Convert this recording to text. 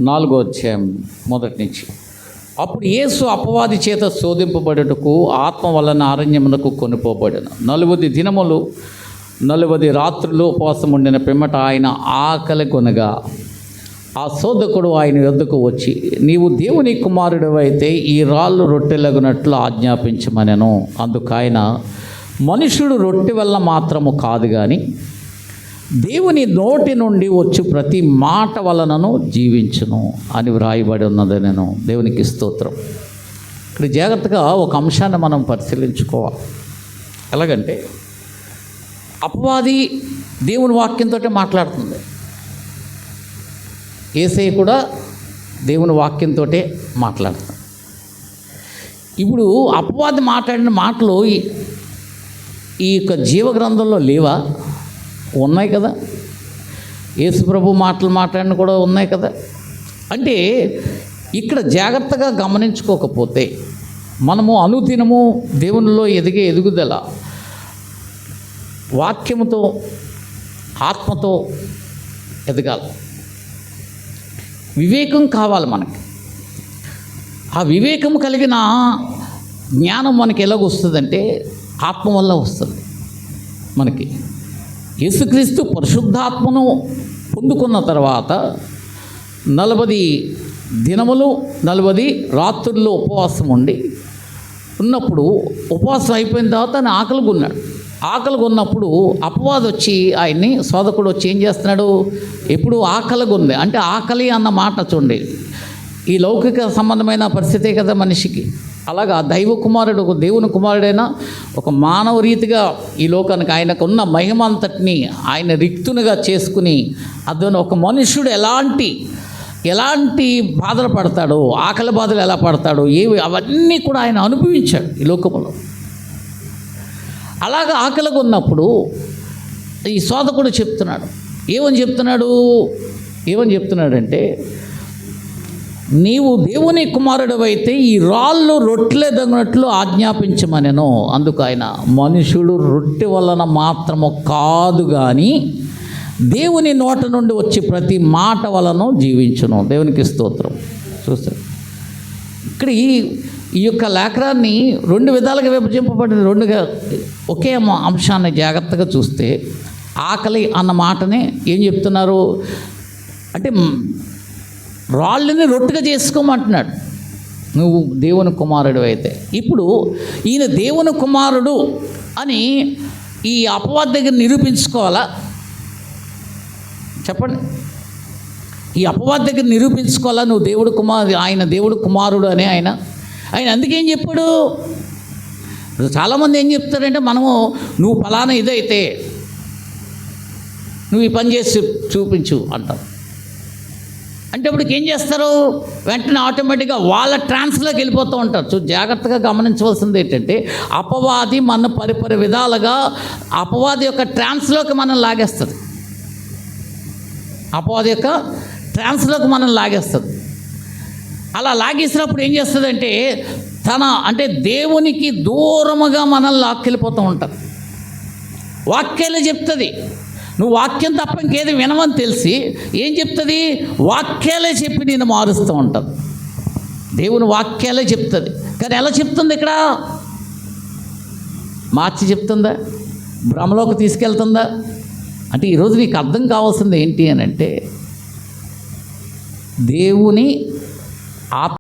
4వ అధ్యాయం మొదటి నుంచి. అప్పుడు యేసు అపవాది చేత శోధింపబడుటకు ఆత్మ వలన అరణ్యమునకు కొనిపోబడెను. 40 దినములు 40 రాత్రులు ఉపవాసం ఉండిన పిమ్మట ఆయన ఆకలి కొనగా ఆ శోధకుడు ఆయన యొద్దకు వచ్చి, నీవు దేవుని కుమారుడు అయితే ఈ రాళ్ళు రొట్టెలగునట్లు ఆజ్ఞాపించమనెను. అందుకు ఆయన, మనుషుడు రొట్టె వల్ల మాత్రము కాదు కానీ దేవుని నోటి నుండి వచ్చు ప్రతి మాట వలనను జీవించును అని వ్రాయబడి ఉన్నది. నేను దేవునికి స్తోత్రం. ఇక్కడ జాగ్రత్తగా ఒక అంశాన్ని మనం పరిశీలించుకోవాలి. ఎలాగంటే అపవాది దేవుని వాక్యంతో మాట్లాడుతుంది, యేసయ్య కూడా దేవుని వాక్యంతో మాట్లాడుతుంది. ఇప్పుడు అపవాది మాట్లాడిన మాటలు ఈ యొక్క జీవగ్రంథంలో లేవా? ఉన్నాయి కదా. యేసుప్రభు మాటలు మాట్లాడిన కూడా ఉన్నాయి కదా. అంటే ఇక్కడ జాగ్రత్తగా గమనించుకోకపోతే మనము అనుదినము దేవునిలో ఎదిగే ఎదుగుదల వాక్యముతో ఆత్మతో ఎదగాలి. వివేకం కావాలి మనకి. ఆ వివేకం కలిగిన జ్ఞానం మనకి ఎలాగొస్తుందంటే ఆత్మ వల్ల వస్తుంది. మనకి యేసుక్రీస్తు పరిశుద్ధాత్మను పొందుకున్న తర్వాత 40 దినములు 40 రాత్రుల్లో ఉపవాసం ఉన్నప్పుడు ఉపవాసం అయిపోయిన తర్వాత ఆయన ఆకలి కొన్నప్పుడు అపవాది వచ్చి ఆయన్ని శోధకుడు వచ్చి ఏం చేస్తున్నాడు? ఎప్పుడు ఆకలి ఉంది అంటే ఆకలి అన్న మాట చూడండి, ఈ లౌకిక సంబంధమైన పరిస్థితే కదా మనిషికి. అలాగా దైవ కుమారుడు, ఒక దేవుని కుమారుడైన ఒక మానవ రీతిగా ఈ లోకానికి ఆయనకు ఉన్న మహిమ అంతటిని ఆయన రిక్తునిగా చేసుకుని అతను ఒక మనుష్యుడు ఎలాంటి బాధలు పడతాడో, ఆకలి బాధలు ఎలా పడతాడో అవన్నీ కూడా ఆయన అనుభవించాడు ఈ లోకంలో. అలాగా ఆకలిగా ఉన్నప్పుడు ఈ శోధకుడు చెప్తున్నాడు. ఏమని చెప్తున్నాడంటే, నీవు దేవుని కుమారుడు అయితే ఈ రాళ్ళు రొట్టెలే దగినట్లు ఆజ్ఞాపించమనెను. అందుకు ఆయన, మనుషుడు రొట్టె వలన మాత్రము కాదు కానీ దేవుని నోట నుండి వచ్చి ప్రతి మాట వలన జీవించును. దేవునికి స్తోత్రం. చూస్తారు ఇక్కడ ఈ యొక్క లేఖనాన్ని 2 విధాలుగా విభజింపబడింది. 2గా ఒకే అంశాన్ని జాగ్రత్తగా చూస్తే ఆకలి అన్న మాటనే ఏం చెప్తున్నారు అంటే రాళ్ళని రొట్టెగా చేసుకోమంటున్నాడు నువ్వు దేవుని కుమారుడు అయితే. ఇప్పుడు ఈయన దేవుని కుమారుడు అని ఈ అపవాది దగ్గర నిరూపించుకోవాలా? చెప్పండి. ఈ అపవాది దగ్గర నిరూపించుకోవాలా నువ్వు ఆయన దేవుడు కుమారుడు అని ఆయన అందుకేం చెప్పాడు? చాలామంది ఏం చెప్తారంటే, నువ్వు ఫలానా ఇదైతే నువ్వు ఈ పని చేసి చూపించు అంటావు. అంటే ఇప్పుడు ఏం చేస్తారు? వెంటనే ఆటోమేటిక్గా వాళ్ళ ట్రాన్స్లోకి వెళ్ళిపోతూ ఉంటారు. జాగ్రత్తగా గమనించవలసింది ఏంటంటే, అపవాది మన పరిపరి విధాలుగా అపవాది యొక్క ట్రాన్స్లోకి మనం లాగేస్తుంది. అలా లాగేసినప్పుడు ఏం చేస్తుందంటే అంటే దేవునికి దూరముగా మనల్ని లాక్కెళ్ళిపోతూ ఉంటారు. వాక్యాలే చెప్తుంది. నువ్వు వాక్యం తప్ప ఇంకేది వినవని తెలిసి ఏం చెప్తుంది? వాక్యాలే చెప్పి నేను మారుస్తూ ఉంటాను. దేవుని వాక్యాలే చెప్తుంది. కానీ ఎలా చెప్తుంది? ఇక్కడ మార్చి చెప్తుందా? భ్రమలోకి తీసుకెళ్తుందా? అంటే ఈరోజు నీకు అర్థం కావాల్సింది ఏంటి అని అంటే, దేవుని